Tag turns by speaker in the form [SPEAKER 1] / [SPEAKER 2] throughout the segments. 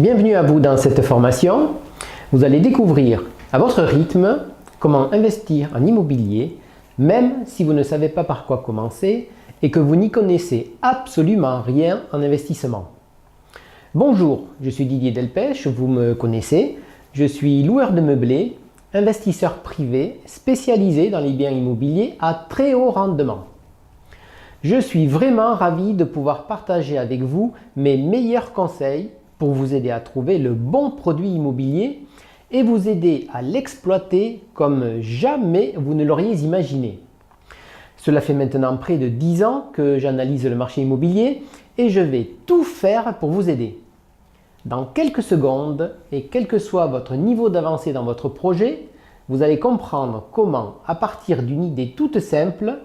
[SPEAKER 1] Bienvenue à vous dans cette formation. Vous allez découvrir à votre rythme comment investir en immobilier, même si vous ne savez pas par quoi commencer et que vous n'y connaissez absolument rien en investissement. Bonjour, je suis Didier Delpech, vous me connaissez. Je suis loueur de meublés, investisseur privé spécialisé dans les biens immobiliers à très haut rendement. Je suis vraiment ravi de pouvoir partager avec vous mes meilleurs conseils pour vous aider à trouver le bon produit immobilier et vous aider à l'exploiter comme jamais vous ne l'auriez imaginé. Cela fait maintenant près de 10 ans que j'analyse le marché immobilier et je vais tout faire pour vous aider. Dans quelques secondes, et quel que soit votre niveau d'avancée dans votre projet, vous allez comprendre comment, à partir d'une idée toute simple,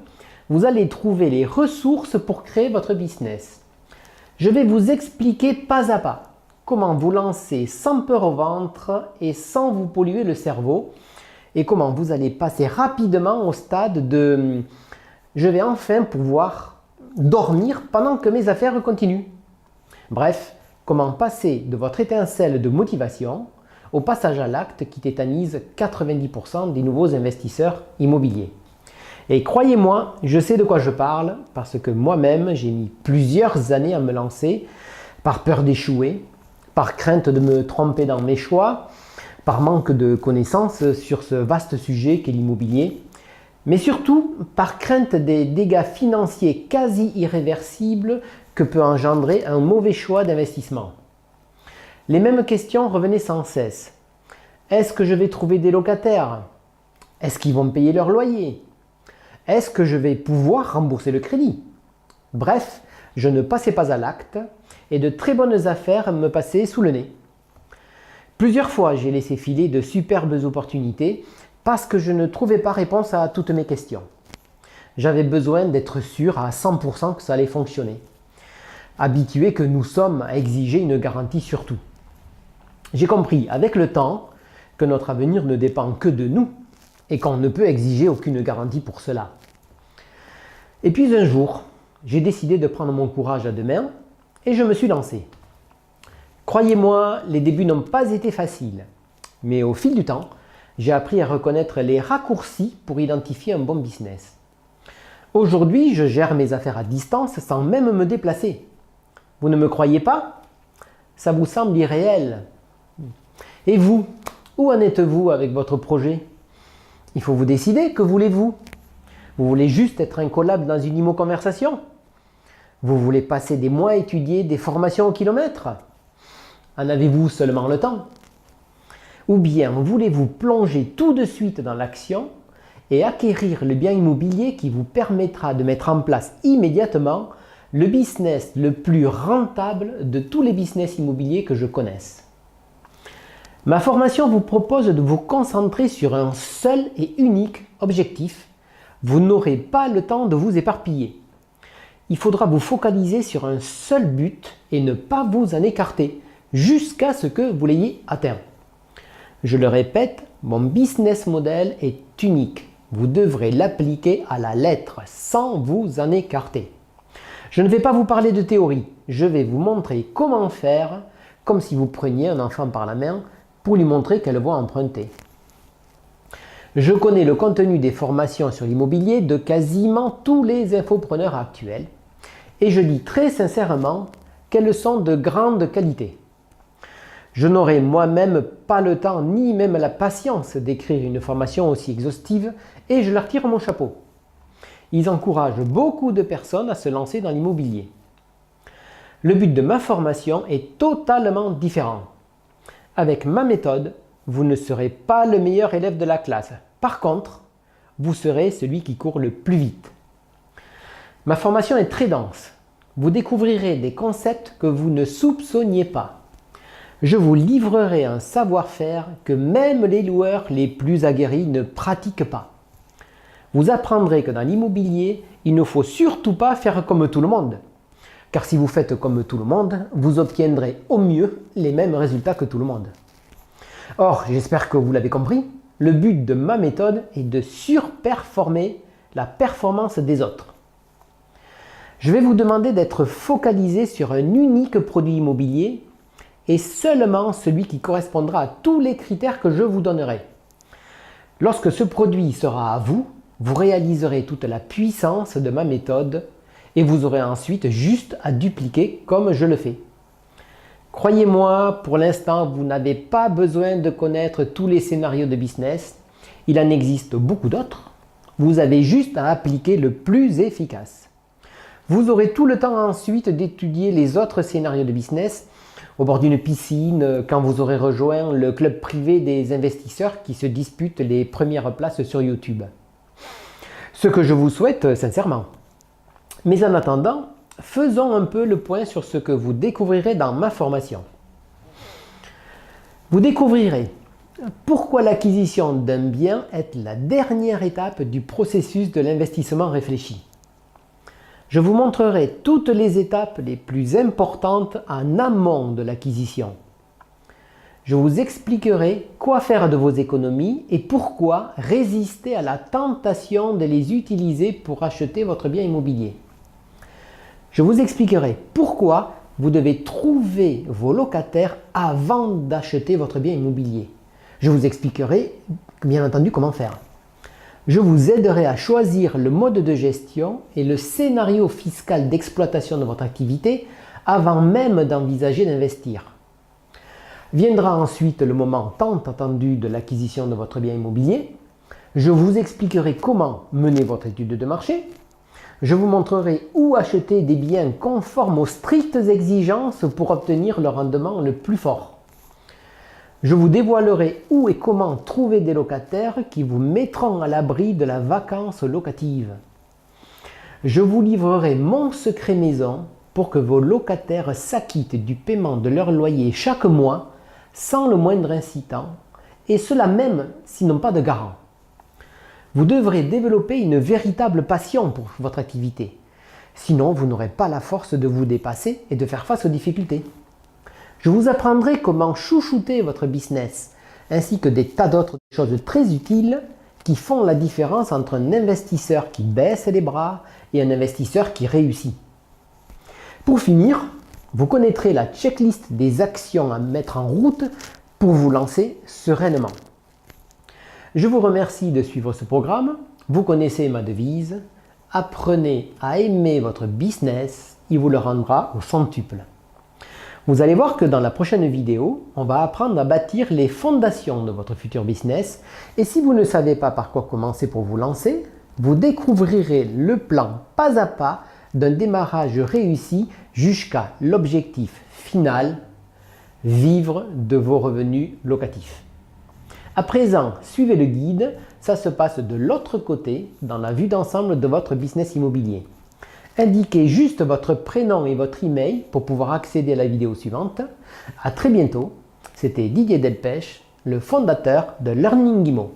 [SPEAKER 1] vous allez trouver les ressources pour créer votre business. Je vais vous expliquer pas à pas comment vous lancer sans peur au ventre et sans vous polluer le cerveau et comment vous allez passer rapidement au stade de « je vais enfin pouvoir dormir pendant que mes affaires continuent ». Bref, comment passer de votre étincelle de motivation au passage à l'acte qui tétanise 90% des nouveaux investisseurs immobiliers. Et croyez-moi, je sais de quoi je parle parce que moi-même j'ai mis plusieurs années à me lancer par peur d'échouer, par crainte de me tromper dans mes choix, par manque de connaissances sur ce vaste sujet qu'est l'immobilier, mais surtout par crainte des dégâts financiers quasi irréversibles que peut engendrer un mauvais choix d'investissement. Les mêmes questions revenaient sans cesse. Est-ce que je vais trouver des locataires? Est-ce qu'ils vont me payer leur loyer? Est-ce que je vais pouvoir rembourser le crédit? Bref, je ne passais pas à l'acte et de très bonnes affaires me passaient sous le nez. Plusieurs fois, j'ai laissé filer de superbes opportunités parce que je ne trouvais pas réponse à toutes mes questions. J'avais besoin d'être sûr à 100% que ça allait fonctionner. Habitués que nous sommes à exiger une garantie sur tout. J'ai compris avec le temps que notre avenir ne dépend que de nous et qu'on ne peut exiger aucune garantie pour cela. Et puis un jour, j'ai décidé de prendre mon courage à deux mains et je me suis lancé. Croyez-moi, les débuts n'ont pas été faciles, mais au fil du temps, j'ai appris à reconnaître les raccourcis pour identifier un bon business. Aujourd'hui, je gère mes affaires à distance sans même me déplacer. Vous ne me croyez pas? Ça vous semble irréel? Et vous, où en êtes-vous avec votre projet? Il faut vous décider, que voulez-vous? Vous voulez juste être incollable dans une IMO-conversation? Vous voulez passer des mois à étudier des formations au kilomètre? En avez-vous seulement le temps? Ou bien voulez-vous plonger tout de suite dans l'action et acquérir le bien immobilier qui vous permettra de mettre en place immédiatement le business le plus rentable de tous les business immobiliers que je connaisse? Ma formation vous propose de vous concentrer sur un seul et unique objectif. Vous n'aurez pas le temps de vous éparpiller. Il faudra vous focaliser sur un seul but et ne pas vous en écarter jusqu'à ce que vous l'ayez atteint. Je le répète, mon business model est unique. Vous devrez l'appliquer à la lettre sans vous en écarter. Je ne vais pas vous parler de théorie. Je vais vous montrer comment faire comme si vous preniez un enfant par la main pour lui montrer quelle voie emprunter. Je connais le contenu des formations sur l'immobilier de quasiment tous les infopreneurs actuels et je dis très sincèrement qu'elles sont de grande qualité. Je n'aurai moi-même pas le temps ni même la patience d'écrire une formation aussi exhaustive et je leur tire mon chapeau. Ils encouragent beaucoup de personnes à se lancer dans l'immobilier. Le but de ma formation est totalement différent. Avec ma méthode, vous ne serez pas le meilleur élève de la classe. Par contre, vous serez celui qui court le plus vite. Ma formation est très dense. Vous découvrirez des concepts que vous ne soupçonniez pas. Je vous livrerai un savoir-faire que même les loueurs les plus aguerris ne pratiquent pas. Vous apprendrez que dans l'immobilier, il ne faut surtout pas faire comme tout le monde. Car si vous faites comme tout le monde, vous obtiendrez au mieux les mêmes résultats que tout le monde. Or, j'espère que vous l'avez compris, le but de ma méthode est de surperformer la performance des autres. Je vais vous demander d'être focalisé sur un unique produit immobilier et seulement celui qui correspondra à tous les critères que je vous donnerai. Lorsque ce produit sera à vous, vous réaliserez toute la puissance de ma méthode et vous aurez ensuite juste à dupliquer comme je le fais. Croyez-moi, pour l'instant, vous n'avez pas besoin de connaître tous les scénarios de business. Il en existe beaucoup d'autres. Vous avez juste à appliquer le plus efficace. Vous aurez tout le temps ensuite d'étudier les autres scénarios de business au bord d'une piscine, quand vous aurez rejoint le club privé des investisseurs qui se disputent les premières places sur YouTube. Ce que je vous souhaite sincèrement. Mais en attendant, faisons un peu le point sur ce que vous découvrirez dans ma formation. Vous découvrirez pourquoi l'acquisition d'un bien est la dernière étape du processus de l'investissement réfléchi. Je vous montrerai toutes les étapes les plus importantes en amont de l'acquisition. Je vous expliquerai quoi faire de vos économies et pourquoi résister à la tentation de les utiliser pour acheter votre bien immobilier. Je vous expliquerai pourquoi vous devez trouver vos locataires avant d'acheter votre bien immobilier. Je vous expliquerai bien entendu comment faire. Je vous aiderai à choisir le mode de gestion et le scénario fiscal d'exploitation de votre activité avant même d'envisager d'investir. Viendra ensuite le moment tant attendu de l'acquisition de votre bien immobilier. Je vous expliquerai comment mener votre étude de marché. Je vous montrerai où acheter des biens conformes aux strictes exigences pour obtenir le rendement le plus fort. Je vous dévoilerai où et comment trouver des locataires qui vous mettront à l'abri de la vacance locative. Je vous livrerai mon secret maison pour que vos locataires s'acquittent du paiement de leur loyer chaque mois sans le moindre incitant, et cela même s'ils n'ont pas de garant. Vous devrez développer une véritable passion pour votre activité. Sinon, vous n'aurez pas la force de vous dépasser et de faire face aux difficultés. Je vous apprendrai comment chouchouter votre business, ainsi que des tas d'autres choses très utiles qui font la différence entre un investisseur qui baisse les bras et un investisseur qui réussit. Pour finir, vous connaîtrez la checklist des actions à mettre en route pour vous lancer sereinement. Je vous remercie de suivre ce programme. Vous connaissez ma devise. Apprenez à aimer votre business, il vous le rendra au centuple. Vous allez voir que dans la prochaine vidéo, on va apprendre à bâtir les fondations de votre futur business. Et si vous ne savez pas par quoi commencer pour vous lancer, vous découvrirez le plan pas à pas d'un démarrage réussi jusqu'à l'objectif final, vivre de vos revenus locatifs. À présent, suivez le guide, ça se passe de l'autre côté dans la vue d'ensemble de votre business immobilier. Indiquez juste votre prénom et votre email pour pouvoir accéder à la vidéo suivante. À très bientôt, c'était Didier Delpech, le fondateur de Learning Immo.